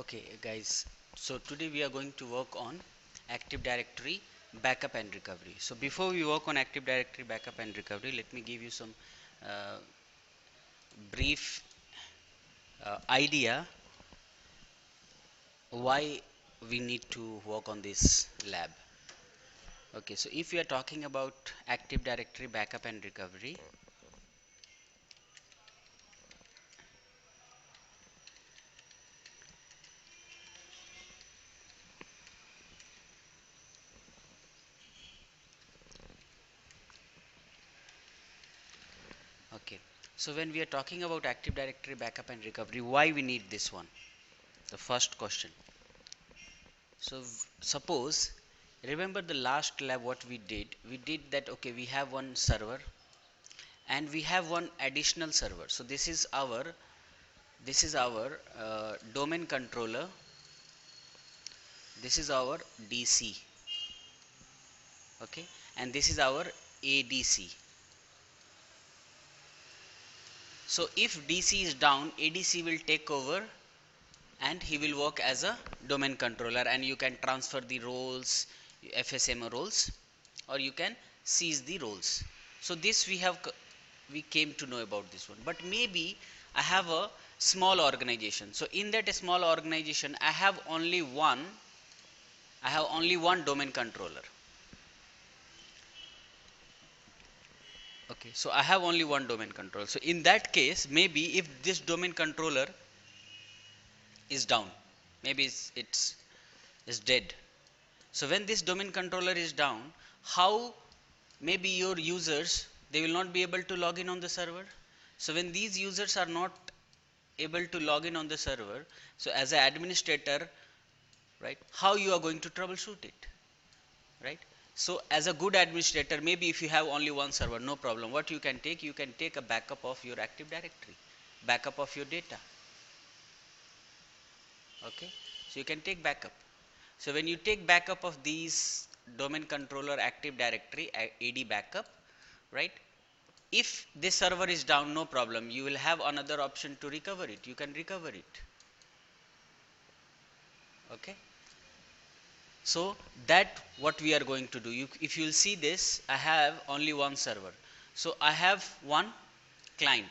Okay, guys, so today we are going to work on Active Directory backup and recovery. So before we work on Active Directory backup and recovery, let me give you some uh, brief idea why we need to work on this lab. Okay, so if we are talking about Active Directory backup and recovery, okay, so when we are talking about Active Directory backup and recovery, why we need this one? The first question. So suppose, remember the last lab what we did? We did that, okay, we have one server and we have one additional server. So this is our domain controller. This is our DC, okay, and this is our ADC. So if DC is down, ADC will take over and he will work as a domain controller, and you can transfer the roles, FSM roles, or you can seize the roles. So this we came to know about this one. But maybe I have a small organization. So in that small organization I have only one domain controller. Okay, so I have only one domain controller. So in that case, maybe if this domain controller is down, maybe it's dead. So when this domain controller is down, how maybe your users, they will not be able to log in on the server. So when these users are not able to log in on the server, so as an administrator, right, how you are going to troubleshoot it, right? So as a good administrator, maybe if you have only one server, no problem. What you can take a backup of your Active Directory, backup of your data. Okay, so you can take backup. So when you take backup of these domain controller Active Directory AD backup, right, if this server is down, no problem, you will have another option to recover it. You can recover it. Okay, so that what we are going to do. If you will see this, I have only one server, so I have one client.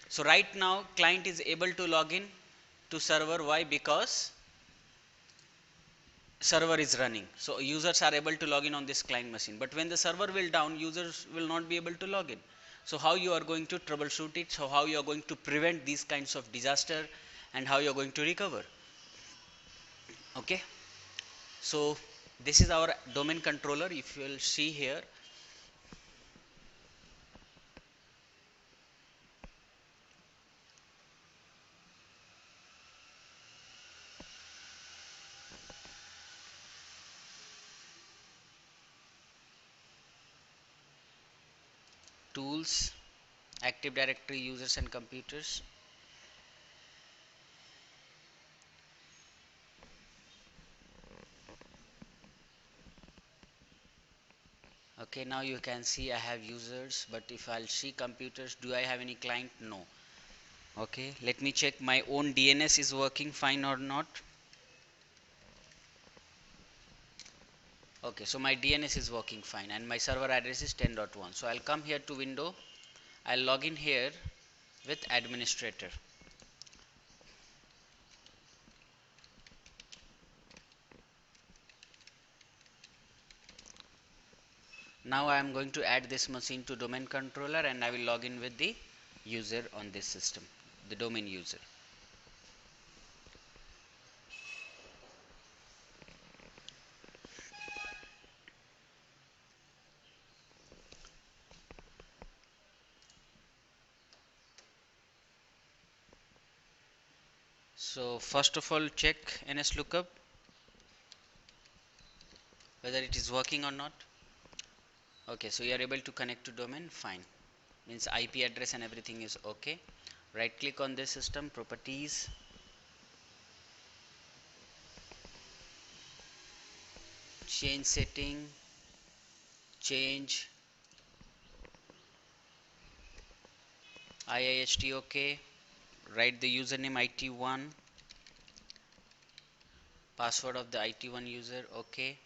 So right now client is able to log in to server. Why? Because server is running, so users are able to log in on this client machine. But when the server will down, users will not be able to log in. So how you are going to troubleshoot it? So how you are going to prevent these kinds of disaster, and how you are going to recover? Okay, so this is our domain controller. If you will see here, tools, Active Directory, users and computers. Okay, now you can see I have users, but if I'll see computers, do I have any client? No. Okay, let me check my own DNS is working fine or not. Okay, so my DNS is working fine and my server address is 10.1. So I'll come here to window, I'll log in here with administrator. Now I am going to add this machine to domain controller, and I will log in with the user on this system, the domain user. So first of all, check NS lookup whether it is working or not. Okay, so you are able to connect to domain, fine, means IP address and everything is okay. Right click on this system, properties, change setting, change IIHT, okay, write the username IT1, Password of the IT1 user. Okay.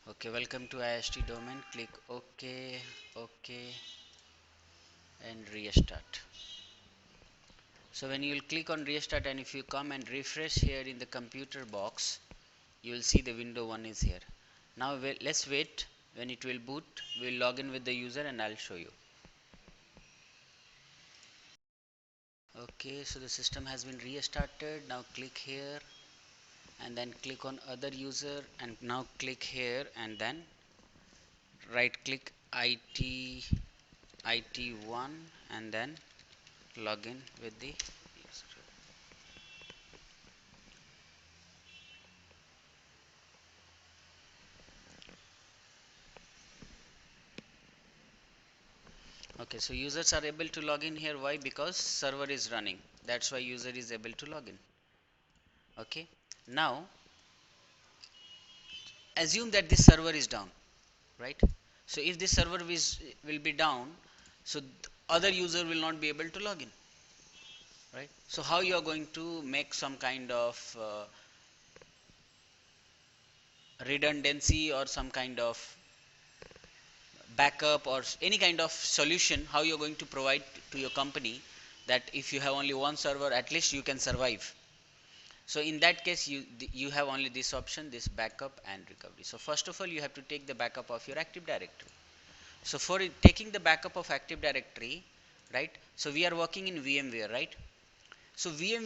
Okay, welcome to IST domain. Click OK, OK, and restart. So when you will click on restart, and if you come and refresh here in the computer box, you will see the window 1 is here. Now let's wait. When it will boot, we will log in with the user and I'll show you. Okay, so the system has been restarted. Now click here and then click on other user, and now click here and then right click IT1 and then log in with the user. Okay, so users are able to log in here. Why? Because server is running. That's why user is able to log in. Okay, now assume that this server is down, right? So if this server will be down, so other user will not be able to log in, right? So how you are going to make some kind of redundancy or some kind of backup or any kind of solution, how you're going to provide to your company that if you have only one server, at least you can survive. So in that case, you have only this option, this backup and recovery. So first of all, you have to take the backup of your Active Directory. So for taking the backup of Active Directory, right, so we are working in VMware, right? So in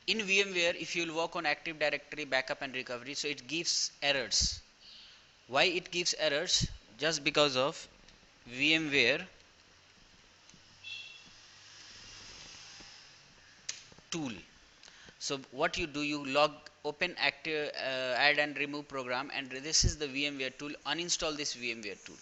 VMware, if you will work on Active Directory backup and recovery, so it gives errors. Why it gives errors? Just because of VMware tool. So what you do, you log open active add and remove program, and this is the VMware tool. Uninstall this VMware tool.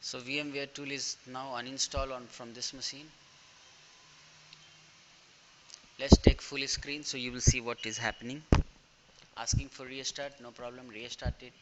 So VMware tool is now uninstalled on from this machine. Let's take full screen so you will see what is happening. Asking for restart, no problem, restart it.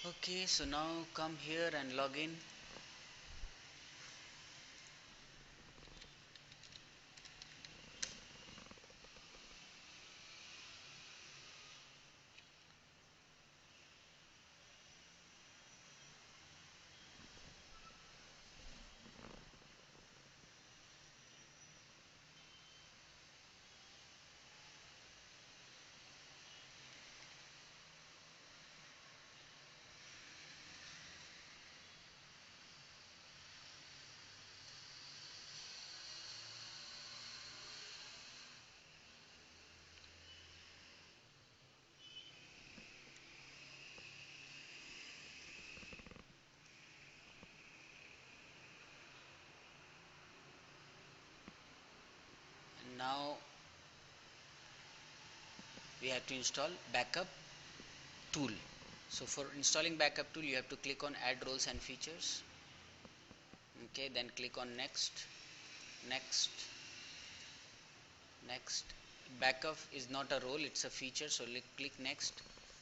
Okay, so now come here and log in. Now we have to install backup tool. So for installing backup tool, you have to click on add roles and features. Okay, then click on next, next, next. Backup is not a role, it's a feature, so click next.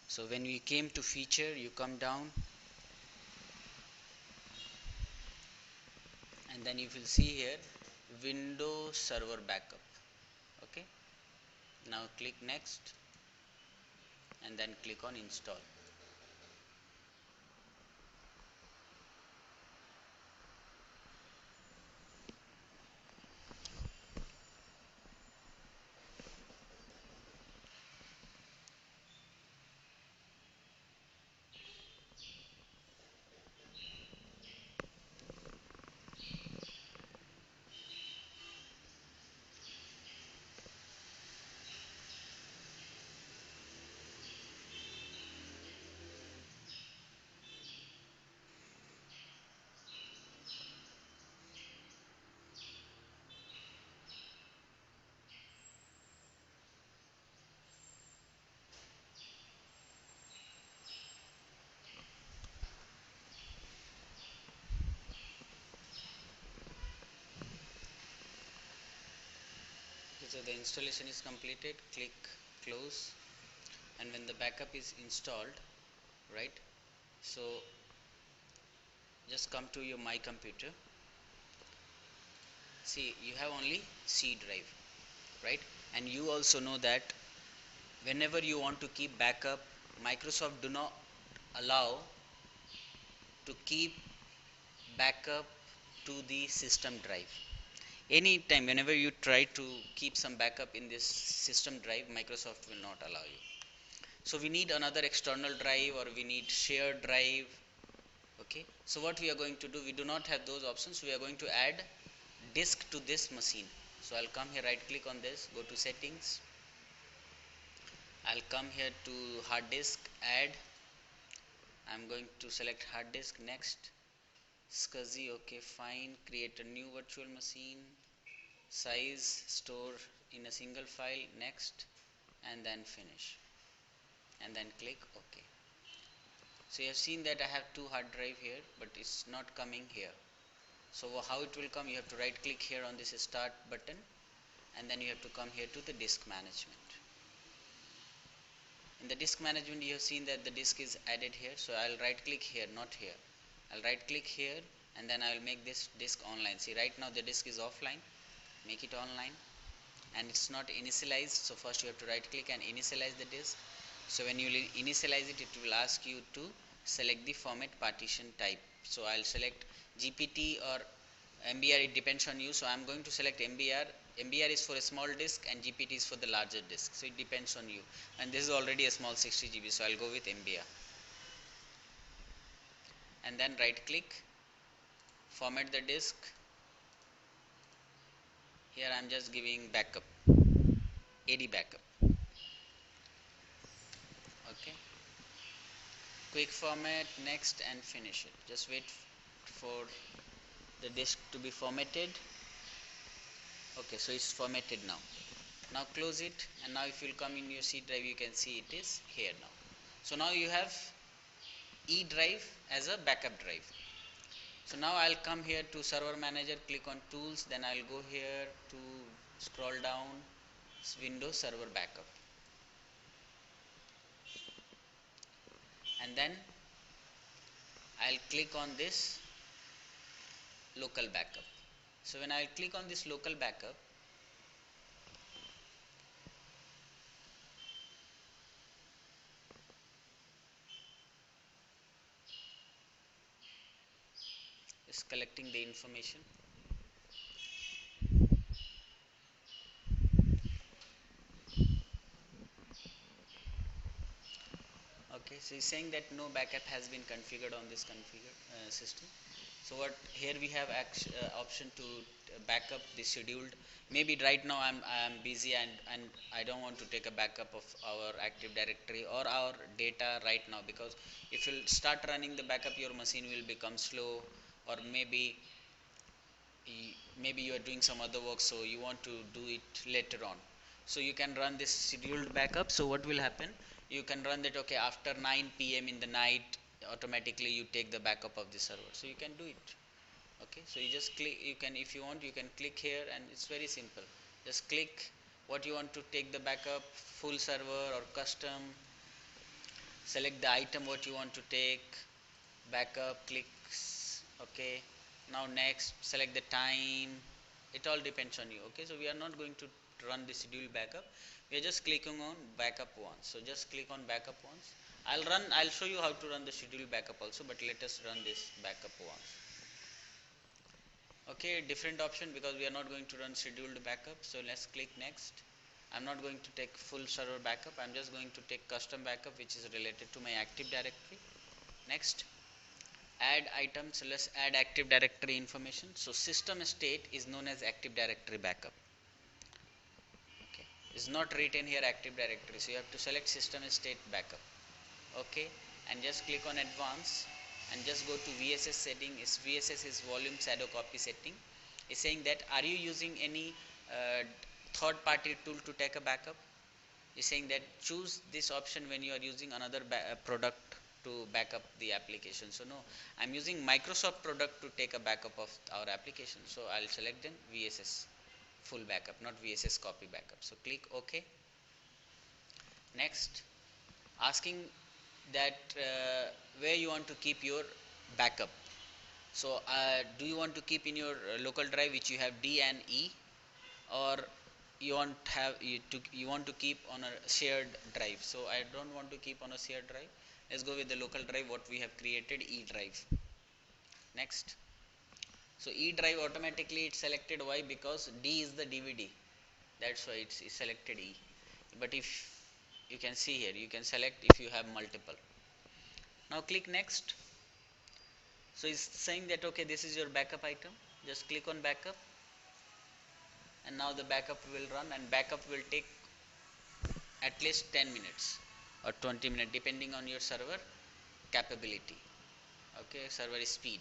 So when we came to feature, you come down and then you will see here Windows Server Backup. Okay, now click next and then click on install. Okay, so the installation is completed. Click close, and when the backup is installed, right, so just come to your my computer. See, you have only C drive, right, and you also know that whenever you want to keep backup, Microsoft do not allow to keep backup to the system drive. Anytime whenever you try to keep some backup in this system drive, Microsoft will not allow you. So we need another external drive, or we need shared drive. Okay, so what we are going to do, we do not have those options. We are going to add disk to this machine. So I'll come here, right click on this, go to settings. I'll come here to hard disk, add. I'm going to select hard disk, next. SCSI, okay, fine. Create a new virtual machine. Size, store in a single file, next, and then finish, and then click OK. So you have seen that I have two hard drive here, but it's not coming here. So how it will come, you have to right click here on this start button, and then you have to come here to the disk management. In the disk management, you have seen that the disk is added here, so I'll right click here, not here. I'll right click here, and then I'll make this disk online. See, right now the disk is offline, make it online, and it's not initialized. So first you have to right click and initialize the disk. So when you initialize it, it will ask you to select the format partition type. So I'll select GPT or MBR, it depends on you. So I'm going to select MBR. MBR is for a small disk and GPT is for the larger disk, so it depends on you, and this is already a small 60 GB, so I'll go with MBR, and then right click, format the disk. Here I'm just giving backup, AD backup. Okay, quick format, next, and finish it. Just wait for the disk to be formatted. Okay, so it's formatted now. Now close it, and now if you come in your C drive, you can see it is here now. So now you have E drive as a backup drive. So now I'll come here to server manager, click on tools, then I'll go here to scroll down, Windows Server Backup, and then I'll click on this local backup. So when I'll click on this local backup, it's collecting the information. Okay, so it's saying that no backup has been configured on this system. So what here we have option to backup the scheduled. Maybe right now I'm busy and I don't want to take a backup of our Active Directory or our data right now, because if you start running the backup, your machine will become slow, or maybe maybe you are doing some other work, so you want to do it later on. So you can run this scheduled backup. So what will happen, you can run that, okay, after 9 p.m. in the night automatically you take the backup of the server, so you can do it. Okay, so you just click, you can, if you want, you can click here, and it's very simple. Just click what you want to take the backup, full server or custom, select the item what you want to take backup, clicks, okay. Now next, select the time. It all depends on you. Okay, so we are not going to run the schedule backup, we are just clicking on backup once. So just click on backup once. I'll show you how to run the schedule backup also, but let us run this backup once. Okay, different option because we are not going to run scheduled backup. So let's click next. I'm not going to take full server backup, I'm just going to take custom backup which is related to my active directory. Next, add items. So let's add active directory information. So system state is known as active directory backup. Okay, it's not written here active directory, so you have to select system state backup. Okay, and just click on advanced and just go to VSS setting. VSS is volume shadow copy setting. It's saying that are you using any third party tool to take a backup. Is saying that choose this option when you are using another product to backup the application. So no, I'm using Microsoft product to take a backup of our application, so I'll select then VSS full backup, not VSS copy backup. So click OK. Next, asking that where you want to keep your backup. So do you want to keep in your local drive which you have D and E, or you want to keep on a shared drive. So I don't want to keep on a shared drive. Let's go with the local drive what we have created, E drive. Next, so E drive automatically it's selected. Why? Because D is the DVD, that's why it's selected E. But if you can see here, you can select if you have multiple. Now click next. So it's saying that okay, this is your backup item. Just click on backup, and now the backup will run, and backup will take at least 10 minutes or 20 minutes depending on your server capability. Okay, server speed.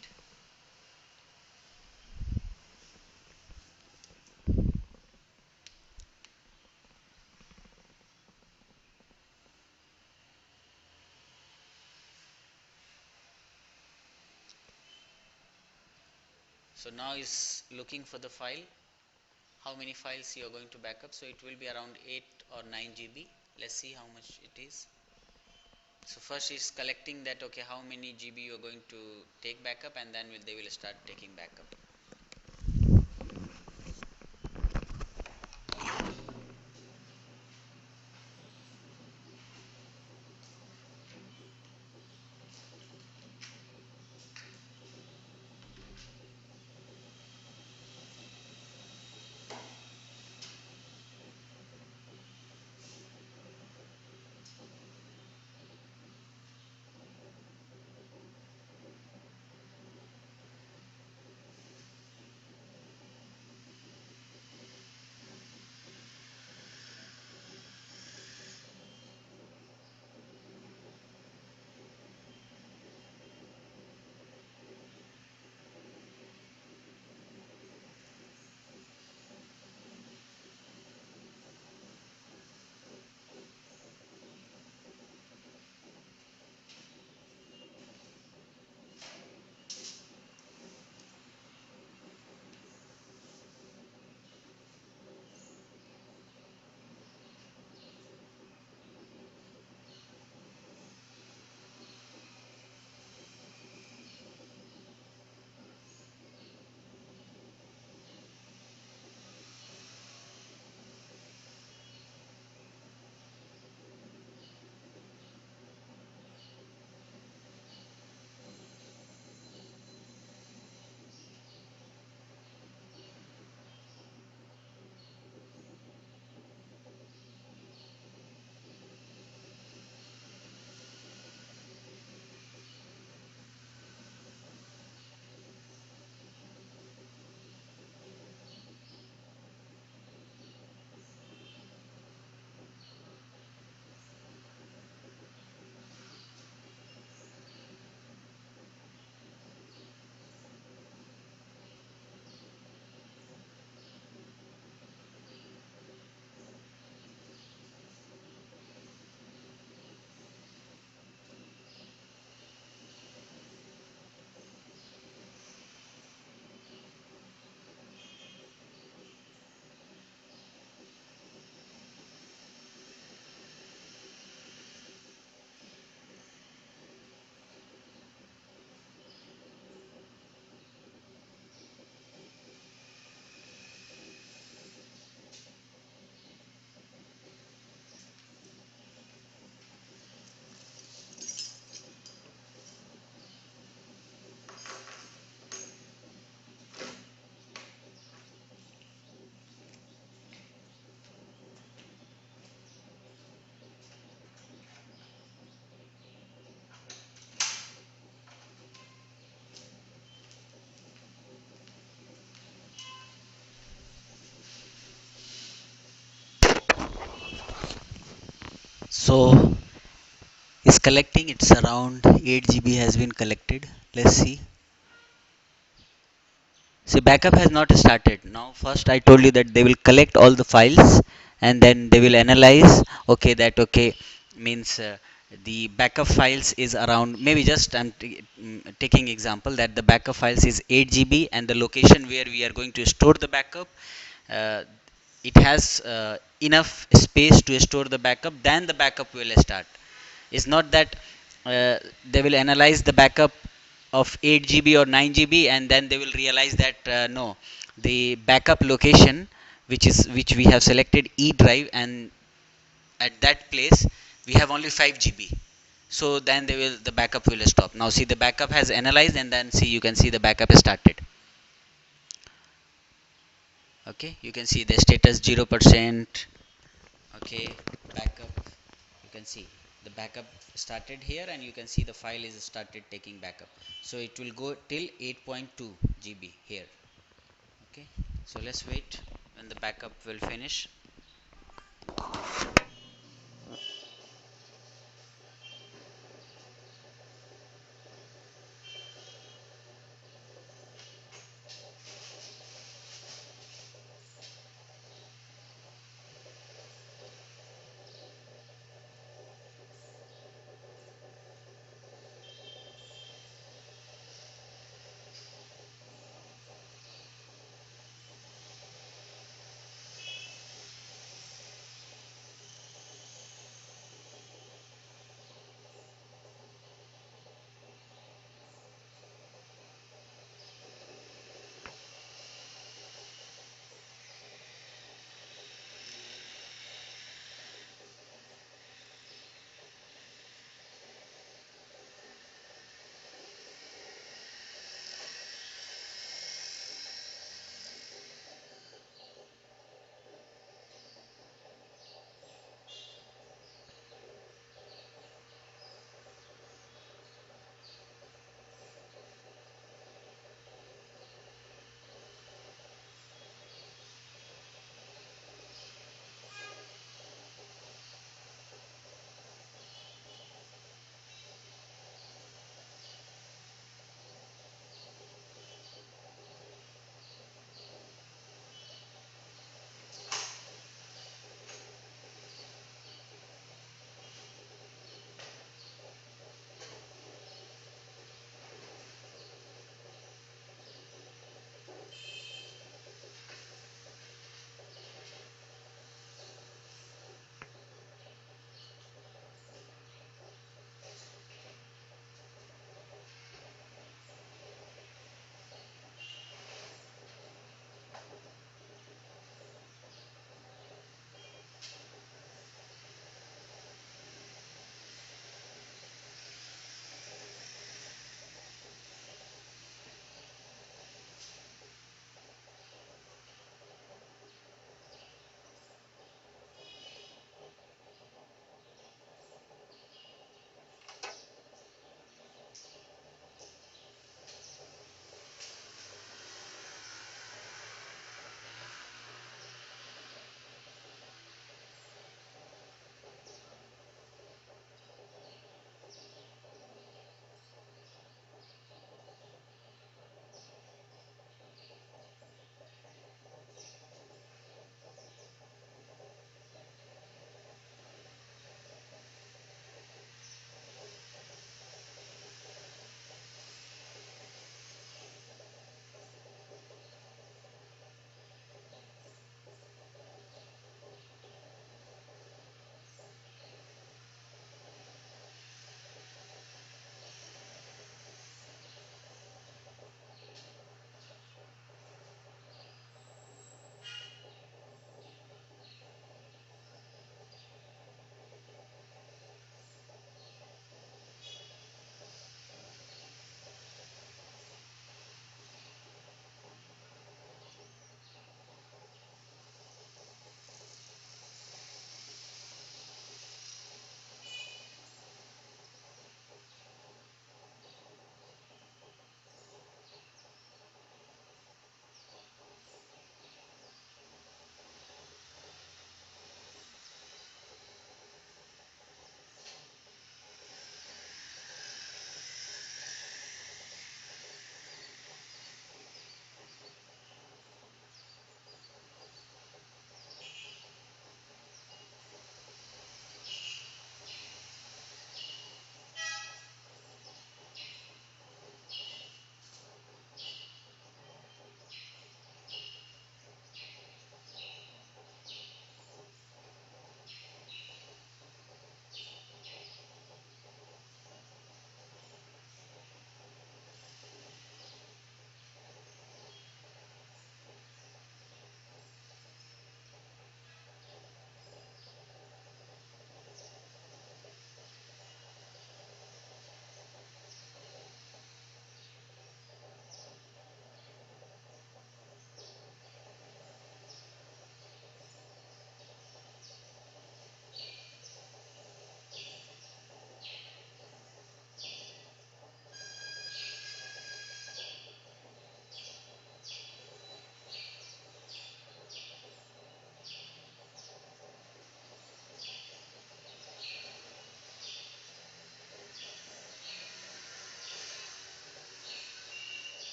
So now is looking for the file, how many files you are going to backup. So it will be around 8 or 9 GB. Let's see how much it is. So first is collecting that okay, how many GB you are going to take backup, and then they will start taking backup. So is collecting, it's around 8 GB has been collected. Let's see. See, backup has not started. Now, first I told you that they will collect all the files and then they will analyze. Okay, that okay means the backup files is around, maybe just taking example that the backup files is 8 GB and the location where we are going to store the backup, uh, it has enough space to store the backup, then the backup will start. It's not that they will analyze the backup of 8 GB or 9 GB and then they will realize that no, the backup location which we have selected E drive, and at that place we have only 5 GB. So then the backup will stop. Now see, the backup has analyzed and then see, you can see the backup started. Okay, you can see the status 0%. Okay, backup, you can see the backup started here and you can see the file is started taking backup. So it will go till 8.2 GB here. Okay, so let's wait when the backup will finish.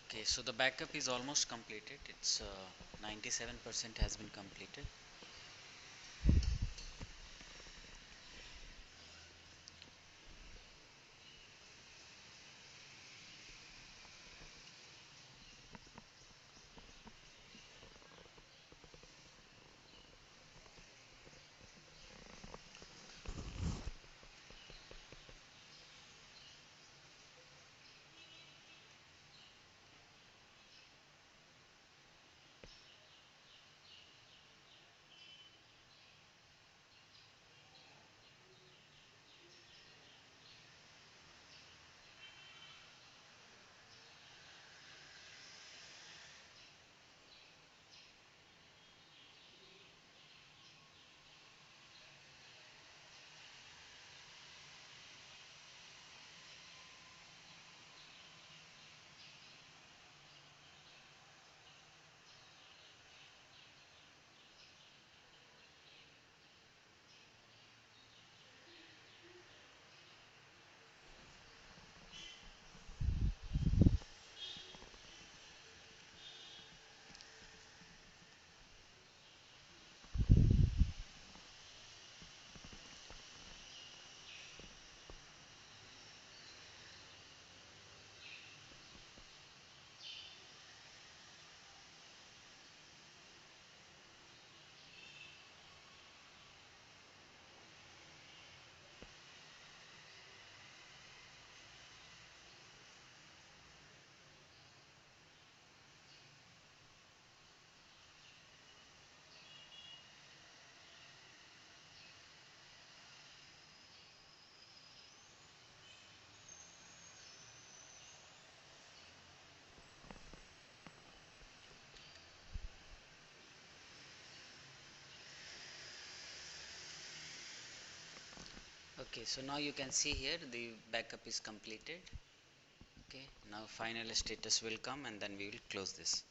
Okay, so the backup is almost completed. It's 97% has been completed. Okay, so now you can see here the backup is completed. Okay, now final status will come and then we will close this.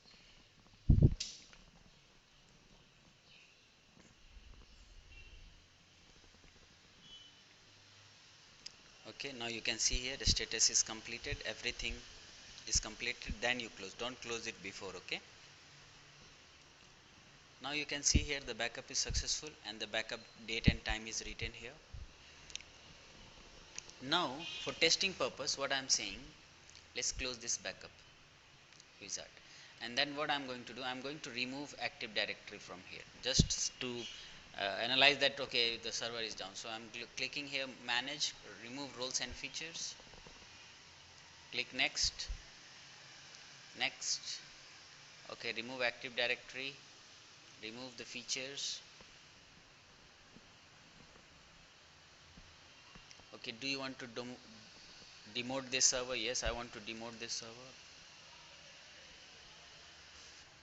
Okay, now you can see here the status is completed, everything is completed, then you close. Don't close it before. Okay, now you can see here the backup is successful and the backup date and time is written here. Now for testing purpose, what I am saying, let's close this backup wizard, and then what I'm going to do, I'm going to remove Active Directory from here just to analyze that okay the server is down. So I'm clicking here, manage, remove roles and features, click next, next. Okay, remove Active Directory, remove the features. Okay, do you want to demote this server? Yes, I want to demote this server.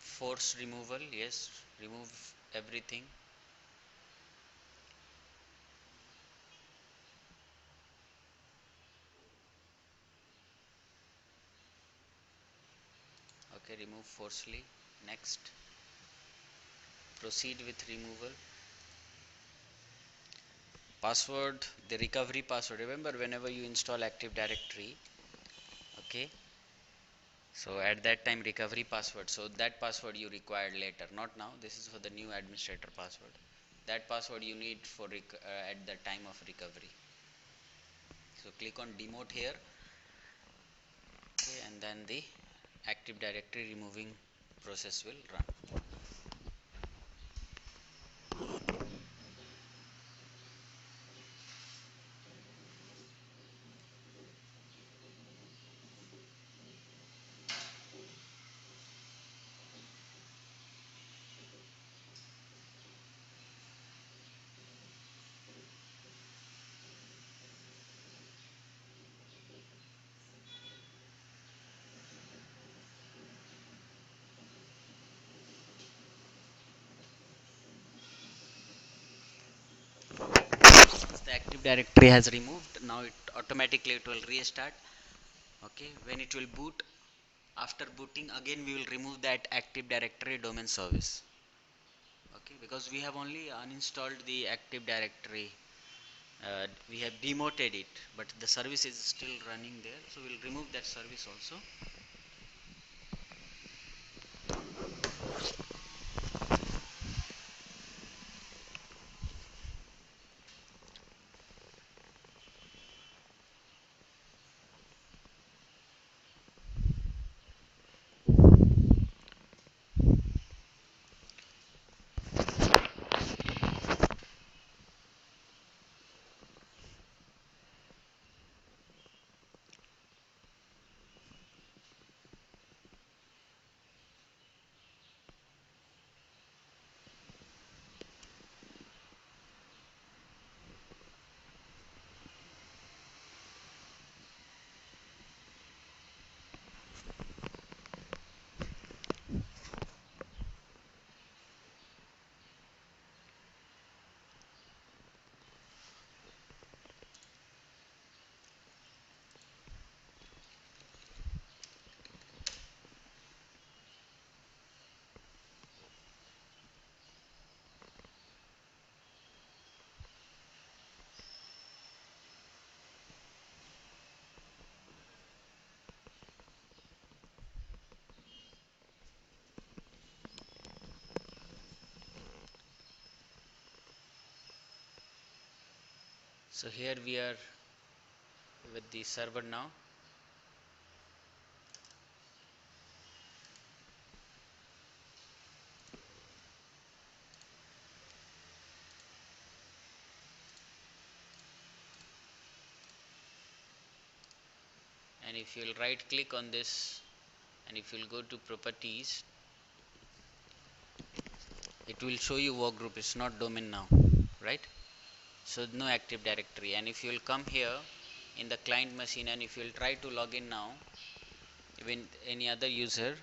Force removal, yes, remove everything. Okay, remove forcefully, next. Proceed with removal. Password, the recovery password, remember whenever you install Active Directory, okay, so at that time recovery password, so that password you required later, not now, this is for the new administrator password. That password you need for at the time of recovery. So click on demote here, okay, and then the Active Directory removing process will run. Once the Active Directory has removed, now it automatically it will restart. Okay, when it will boot, after booting again we will remove that Active Directory domain service. Okay, because we have only uninstalled the Active Directory, we have demoted it, but the service is still running there, so we'll remove that service also. So here we are with the server now. And if you'll right click on this, and if you'll go to properties, it will show you workgroup. It's not domain now, right? So no active directory. And if you'll come here in the client machine, and if you'll try to log in now, even any other user,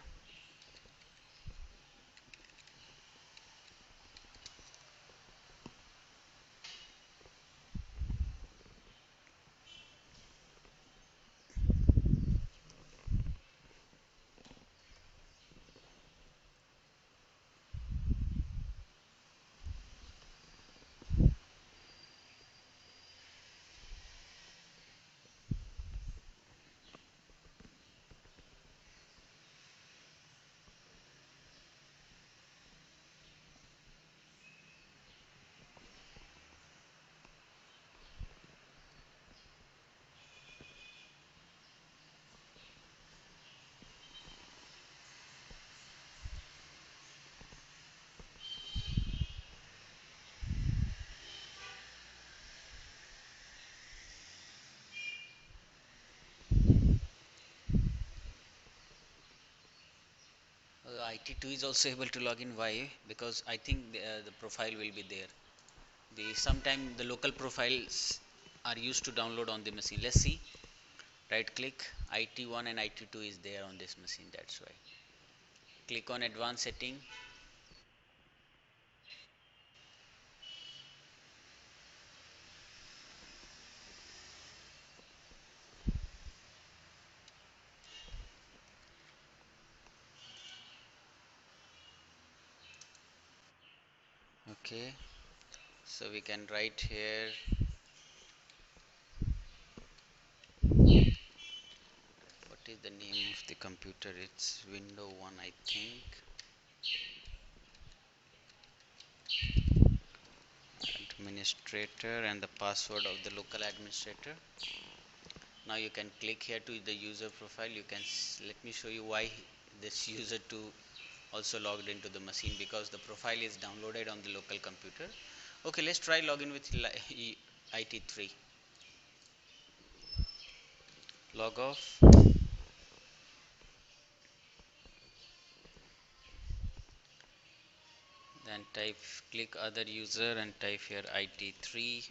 IT2 is also able to log in. Why? Because I think the profile will be there. The sometime the local profiles are used to download on the machine. Let's see. Right click, IT1 and IT2 is there on this machine. That's why. Click on advanced setting. Okay. So we can write here. What is the name of the computer? It's Window 1, I think. Administrator and the password of the local administrator. Now you can click here to the user profile. You can let me show you why this user 2 also logged into the machine, because the profile is downloaded on the local computer. Okay, let's try login with IT3. Log off, then type, click other user and type here IT3.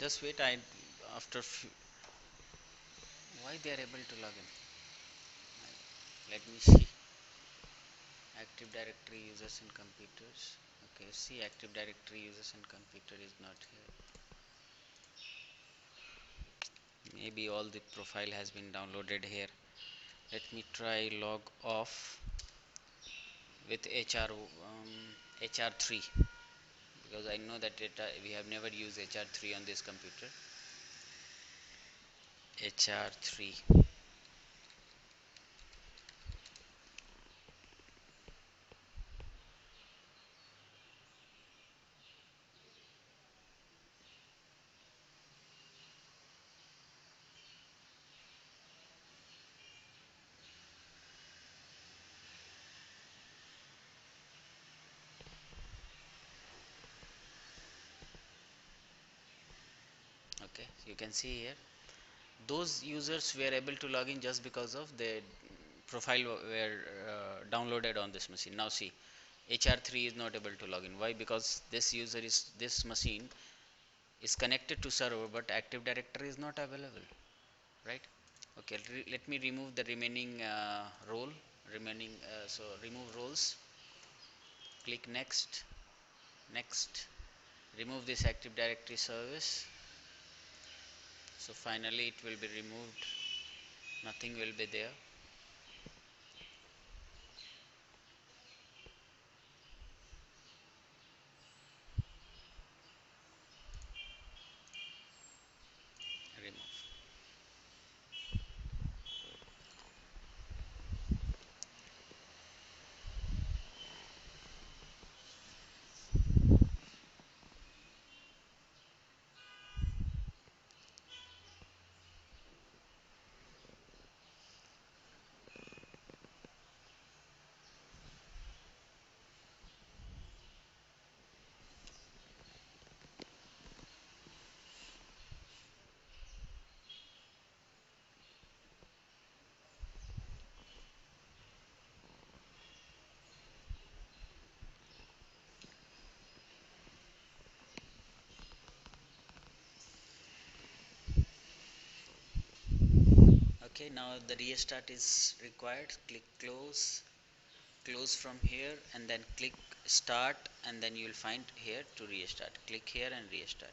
Just wait, I after few, why they are able to log in. Let me see. Active Directory users and computers. Okay, see, Active Directory users and computer is not here. Maybe all the profile has been downloaded here. Let me try log off with HR3, because I know that we have never used HR3 on this computer. HR3. Okay, you can see here those users were able to log in just because of their profile were downloaded on this machine. Now see, HR3 is not able to log in. Why? Because this machine is connected to server, but Active Directory is not available, right? Okay, let me remove the remaining role. So remove roles. Click next, next. Remove this Active Directory service. So finally it will be removed, nothing will be there. Remove. Okay, now the restart is required. Click close, close from here, and then click start, and then you will find here to restart. Click here and restart.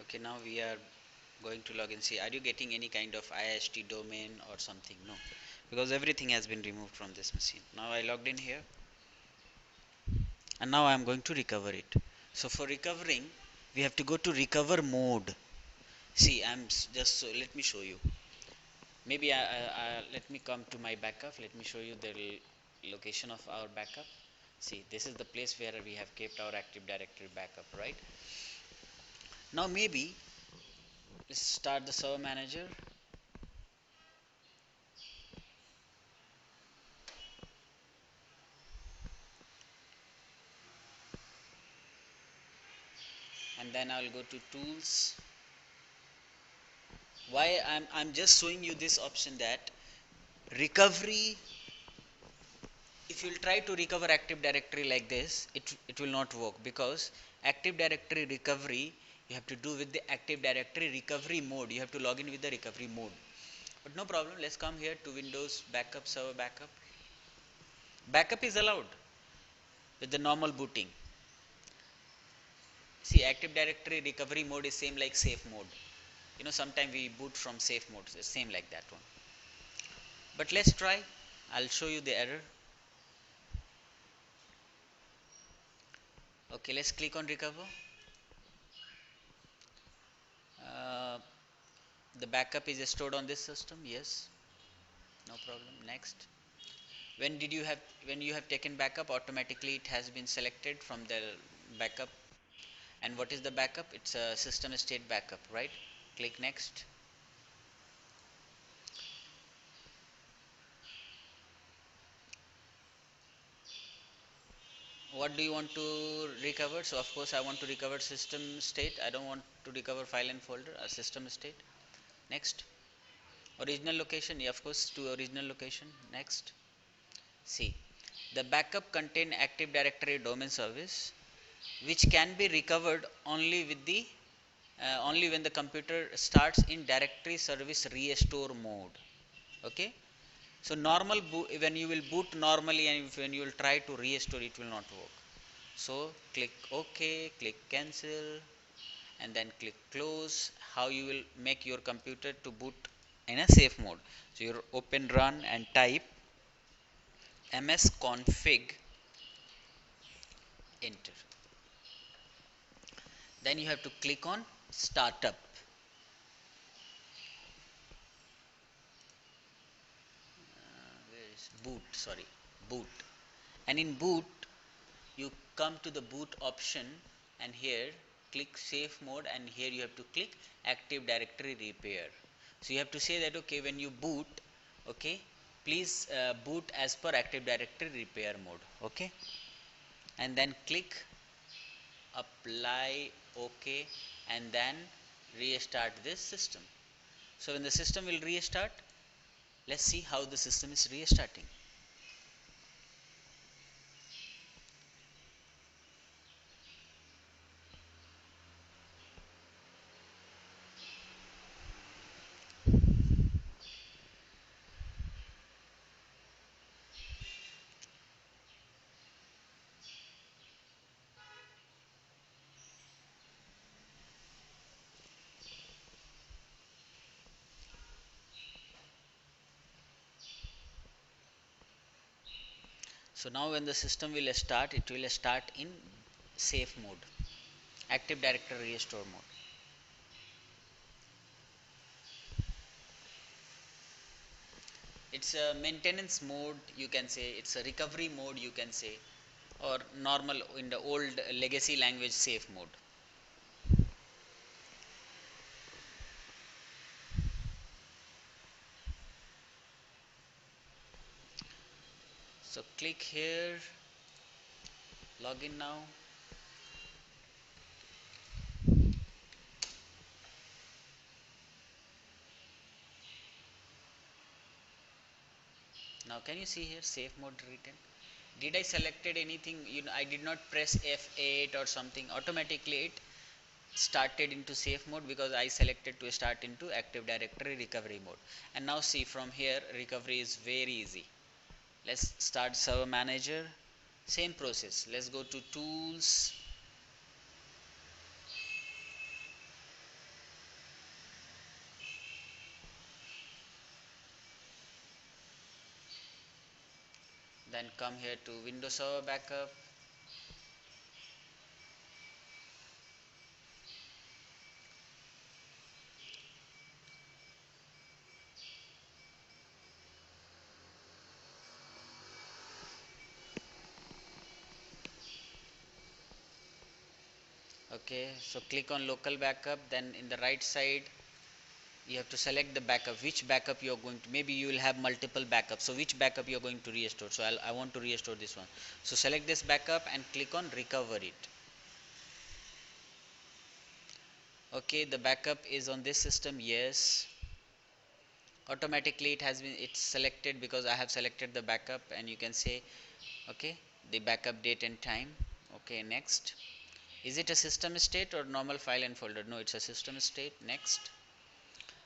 Okay, now we are going to log in. See, are you getting any kind of IIST domain or something? No, because everything has been removed from this machine. Now I logged in here, and now I am going to recover it. So for recovering, we have to go to recover mode. See, just so let me show you. Maybe let me come to my backup. Let me show you the location of our backup. See, this is the place where we have kept our Active Directory backup, right? Now maybe let's start the server manager. And then I'll go to tools. Why I'm just showing you this option, that recovery, if you'll try to recover Active Directory like this, it will not work, because Active Directory recovery you have to do with the Active Directory recovery mode. You have to log in with the recovery mode. But no problem, let's come here to Windows backup, server backup. Backup is allowed with the normal booting. See, Active Directory recovery mode is same like safe mode. You know, sometimes we boot from safe mode, so same like that one. But let's try. I'll show you the error. Okay, let's click on recover. Uh, the backup is stored on this system. Yes, no problem. Next. When you have taken backup, automatically it has been selected from the backup. And what is the backup? It's a system state backup, right? Click next. What do you want to recover? So of course I want to recover system state. I don't want to recover file and folder. A system state. Next. Original location. Yeah, of course, to original location. Next. See, the backup contain Active Directory domain service, which can be recovered only with the only when the computer starts in directory service restore mode. Okay, so normal when you will boot normally and when you will try to restore, it will not work. So click OK, click cancel, and then click close. How you will make your computer to boot in a safe mode? So you open run and type msconfig, enter. Then you have to click on startup. Where is boot? Sorry, boot. And in boot, you come to the boot option, and here click safe mode, and here you have to click active directory repair. So you have to say that, okay, when you boot, okay, please boot as per active directory repair mode. Okay, and then click apply, okay, and then restart this system. So when the system will restart, let's see how the system is restarting. So now when the system will start, it will start in safe mode, active directory restore mode. It's a maintenance mode, you can say. It's a recovery mode, you can say, or normal in the old legacy language safe mode. So click here, login now. Now can you see here safe mode written? Did I selected anything? I did not press F8 or something. Automatically it started into safe mode because I selected to start into active directory recovery mode. And now see, from here recovery is very easy. Let's start server manager. Same process. Let's go to tools. Then come here to Windows Server Backup. Okay, so click on local backup. Then in the right side, you have to select the backup, which backup you are going to. Maybe you will have multiple backups, so which backup you are going to restore. So I want to restore this one. So select this backup and click on recover it. Okay, the backup is on this system. Yes, automatically it has been, it's selected because I have selected the backup, and you can say, okay, the backup date and time. Okay, next. Is it a system state or normal file and folder? No, it's a system state. Next.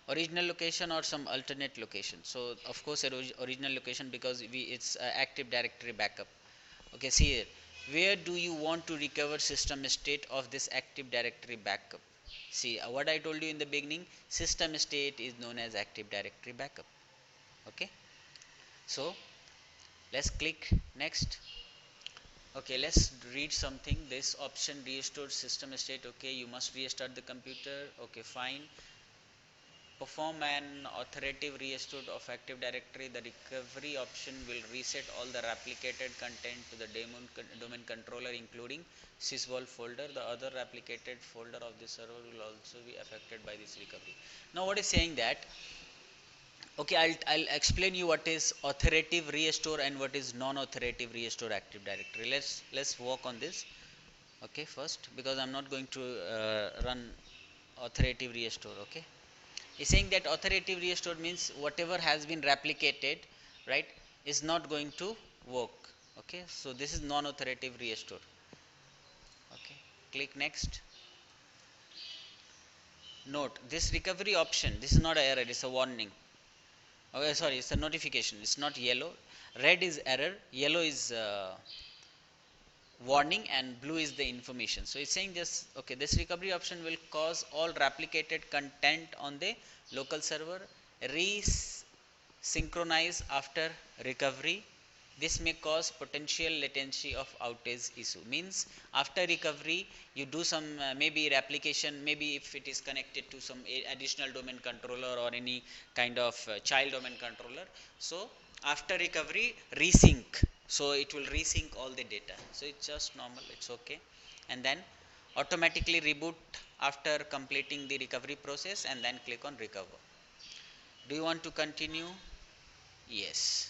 Original location or some alternate location? So of course original location, because it's active directory backup. Okay, see here, where do you want to recover system state of this active directory backup? See, what I told you in the beginning, system state is known as active directory backup. Okay, so let's click next. Okay, let's read something. This option restore system state. Okay, you must restart the computer. Okay, fine. Perform an authoritative restore of active directory. The recovery option will reset all the replicated content to the domain controller, including sysvol folder. The other replicated folder of the server will also be affected by this recovery. Now what is saying that, okay, I'll explain you what is authoritative restore and what is non-authoritative restore active directory. Let's work on this. Okay, first, because I'm not going to run authoritative restore. Okay, is saying that authoritative restore means whatever has been replicated, right, is not going to work. Okay, so this is non-authoritative restore. Okay, click next. Note this recovery option, this is not an error, it's a warning. Okay, sorry, it's a notification, it's not yellow. Red is error, yellow is warning, and blue is the information. So it's saying this, okay, this recovery option will cause all replicated content on the local server resynchronize after recovery. This may cause potential latency of outage issue. Means after recovery you do some maybe replication, maybe if it is connected to some additional domain controller or any kind of child domain controller. So after recovery resync, so it will resync all the data. So it's just normal, it's okay. And then automatically reboot after completing the recovery process, and then click on recover. Do you want to continue? Yes.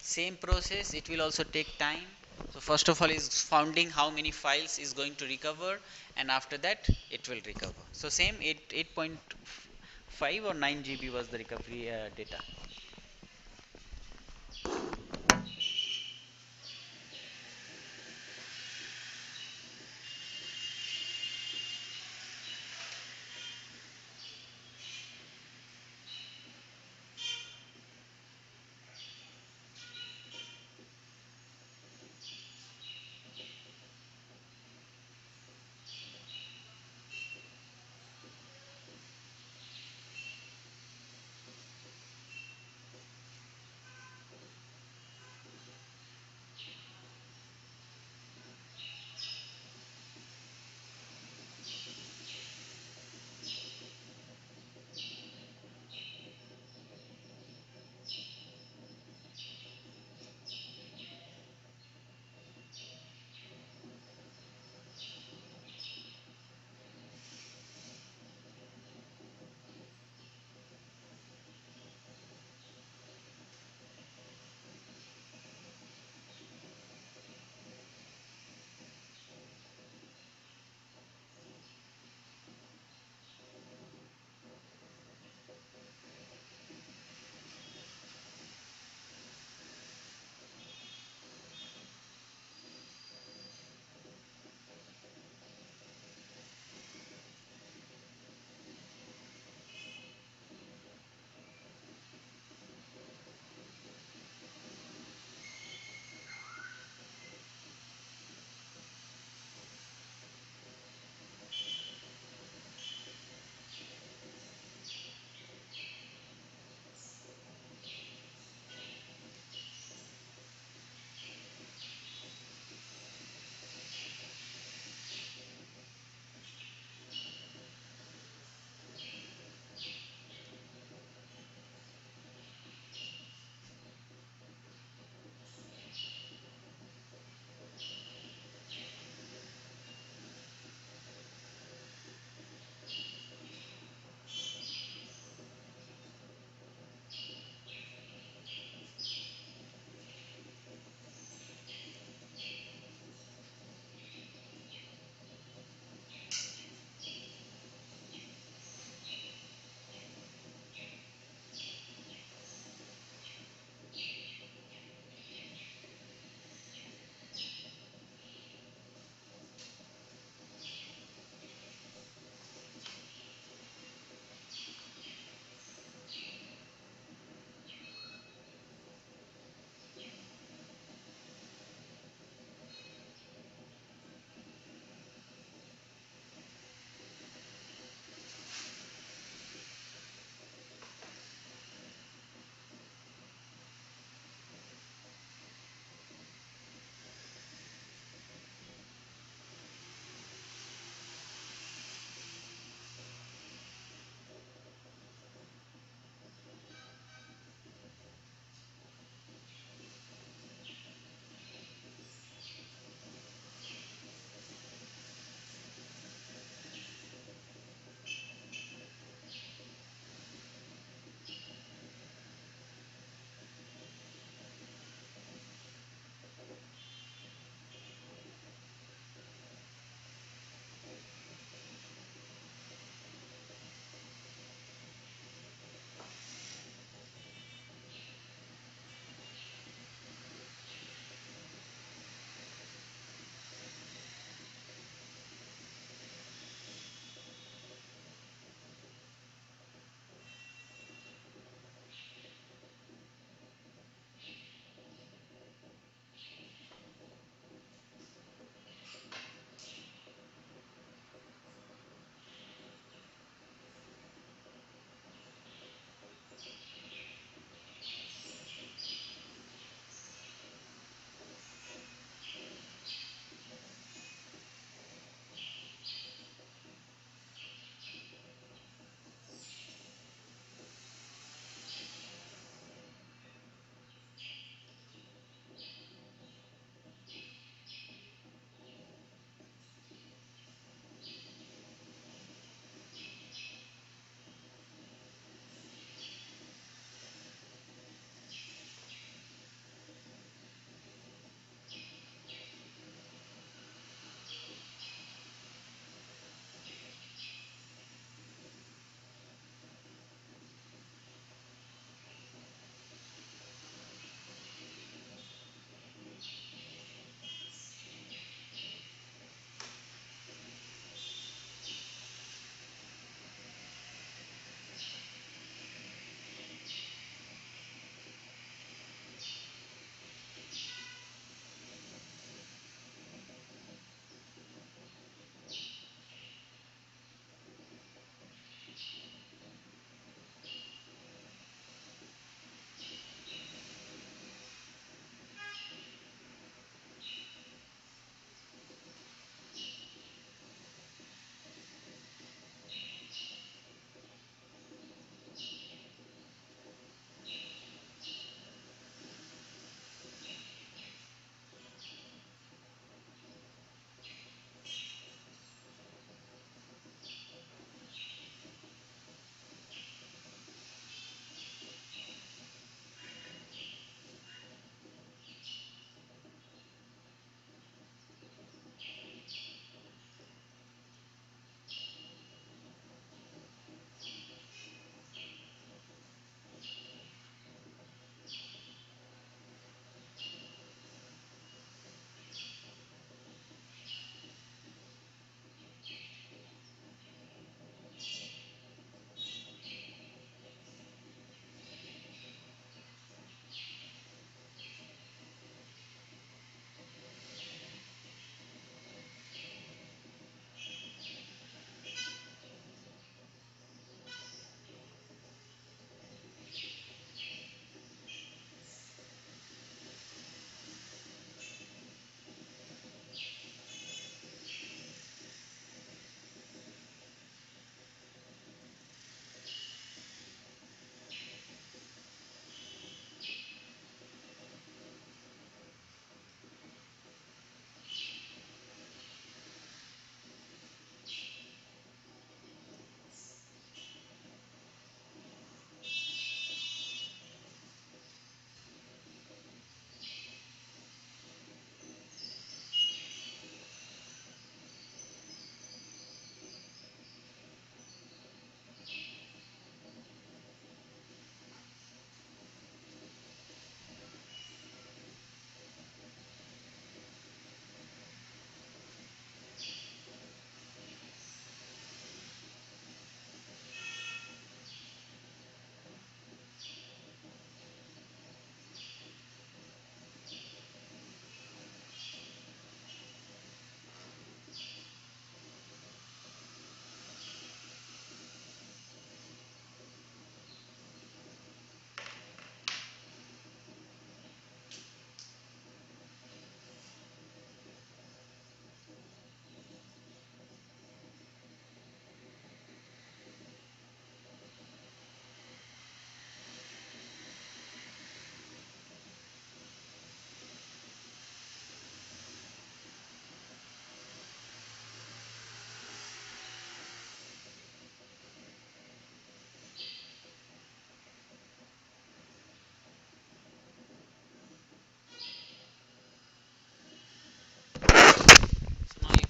Same process, it will also take time. So first of all is founding how many files is going to recover, and after that it will recover. So same 8.5 or 9 GB was the recovery data.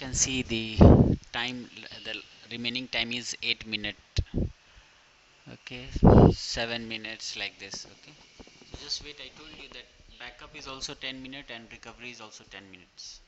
can see the time, the remaining time is 8 minutes. Okay, 7 minutes like this. Okay, so just wait. I told you that backup is also 10 minutes and recovery is also 10 minutes.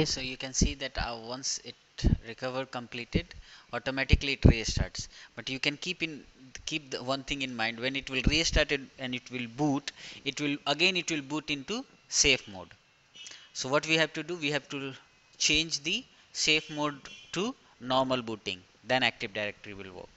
Okay, so you can see that once it recover completed, automatically it restarts. But you can keep the one thing in mind: when it will restart it and it will boot, it will boot into safe mode. So what we have to do, we have to change the safe mode to normal booting, then Active Directory will work.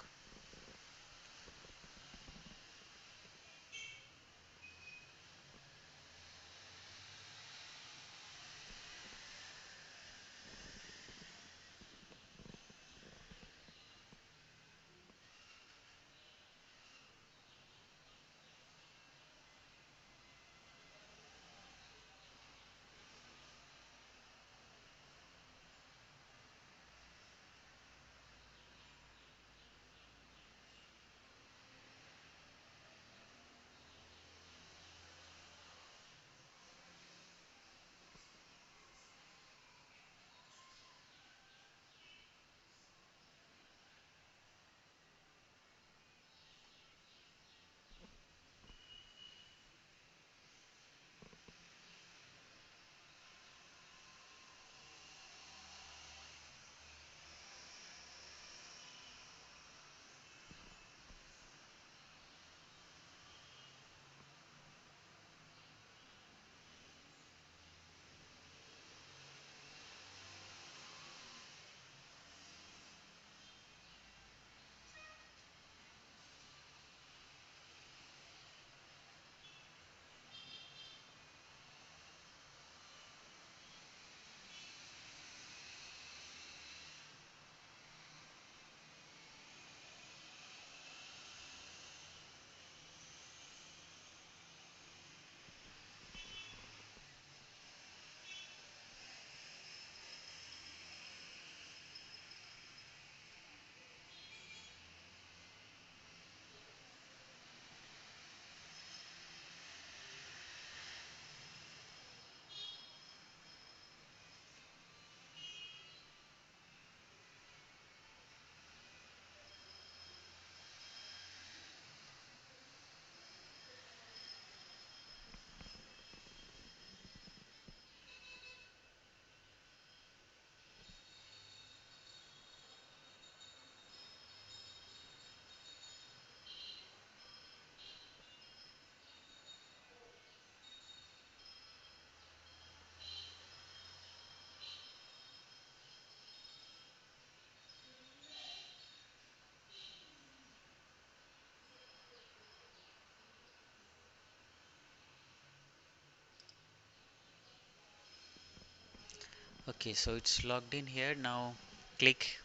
Okay, so it's logged in here. Now click.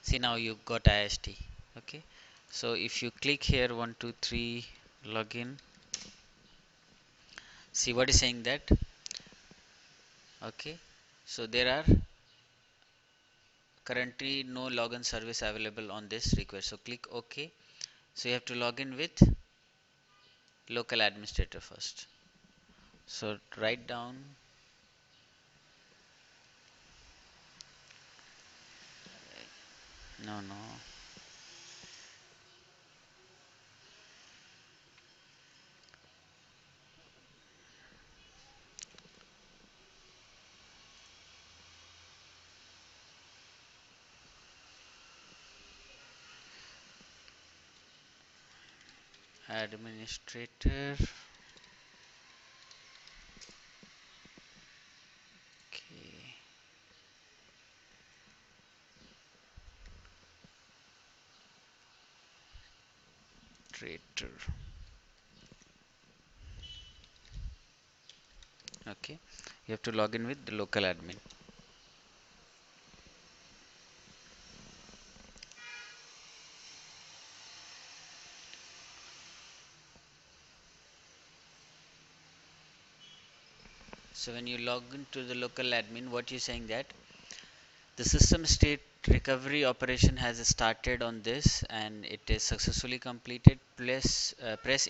See, now you got IST. Okay, so if you click here 123 login, see what is saying that. Okay, so there are currently no login service available on this request. So click OK. So you have to log in with local administrator first. So write down, no, administrator. Okay, administrator. Okay, you have to log in with the local admin. So when you log into the local admin, what you're saying that the system state recovery operation has started on this and it is successfully completed. Press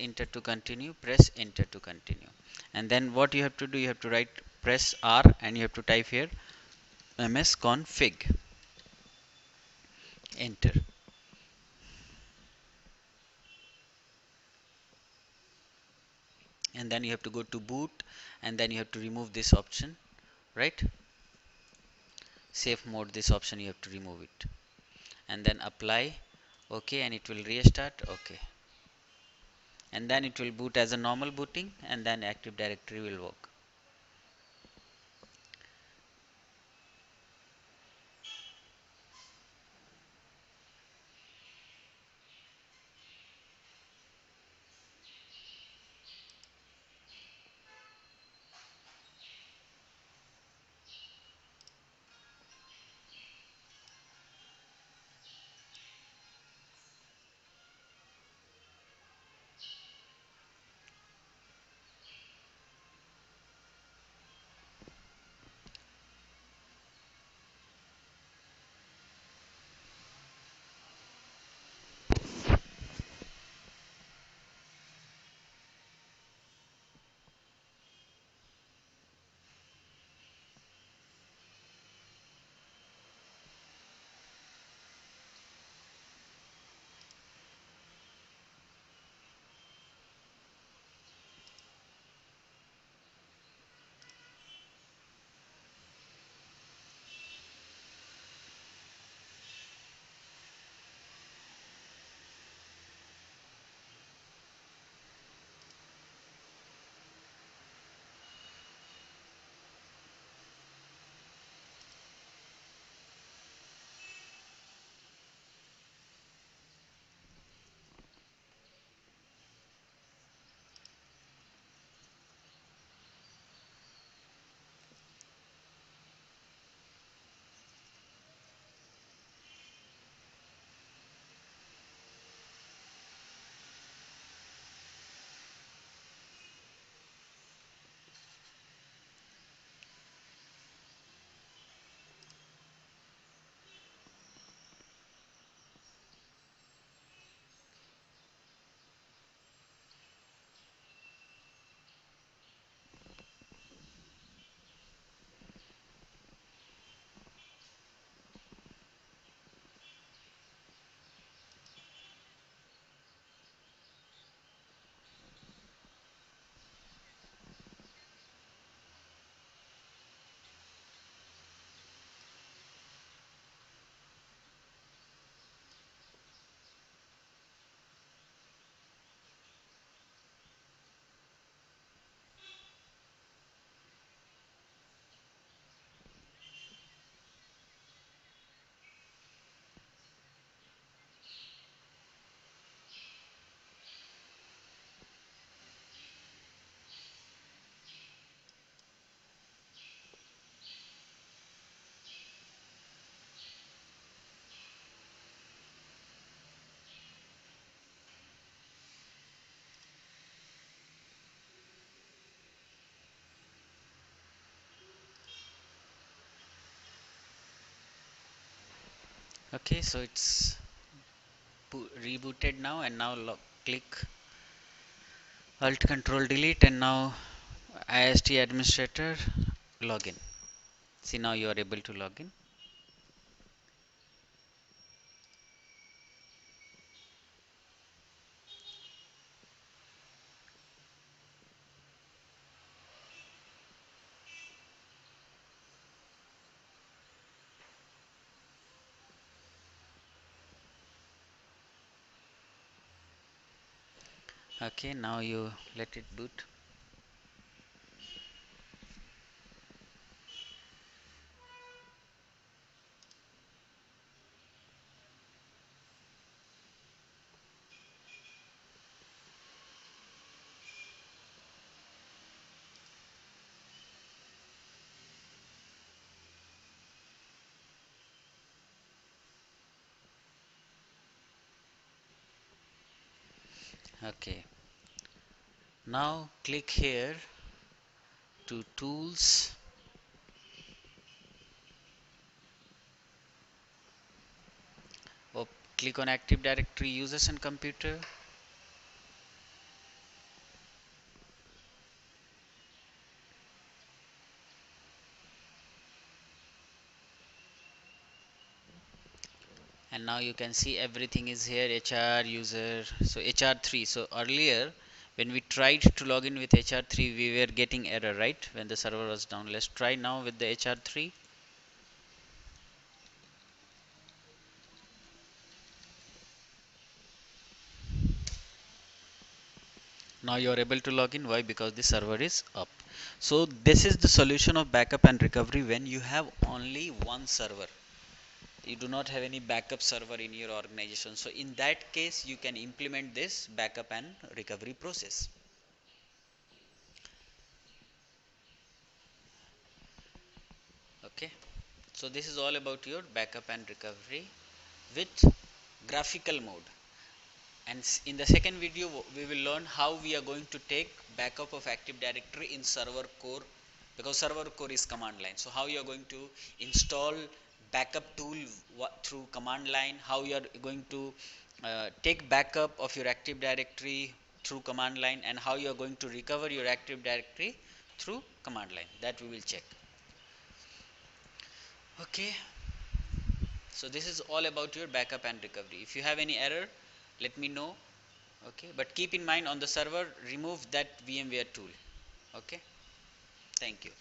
enter to continue. Press enter to continue. And then what you have to do, you have to write press R and you have to type here msconfig. Enter. And then you have to go to boot and then you have to remove this option. right? Safe mode, this option you have to remove it, and then apply. Okay, and it will restart. Okay, and then it will boot as a normal booting, and then Active Directory will work. Okay, so it's rebooted now, and now click Alt Control Delete, and now IST administrator login. See, now you are able to log in. Okay, now you let it boot. Okay, now click here to tools, or click on Active Directory users and computer. And now you can see everything is here, HR user. So HR3. So earlier when we tried to log in with HR3 we were getting error, right, when the server was down. Let's try now with the HR3. Now you are able to log in. Why? Because the server is up. So this is the solution of backup and recovery when you have only one server. You do not have any backup server in your organization. So in that case you can implement this backup and recovery process. Okay, so this is all about your backup and recovery with graphical mode. And in the second video we will learn how we are going to take backup of Active Directory in server core, because server core is command line. So how you are going to install backup tool through command line, how you are going to take backup of your Active Directory through command line, and how you are going to recover your Active Directory through command line, that we will check. Okay, so this is all about your backup and recovery. If you have any error, let me know. Okay, but keep in mind, on the server remove that VMware tool. Okay, thank you.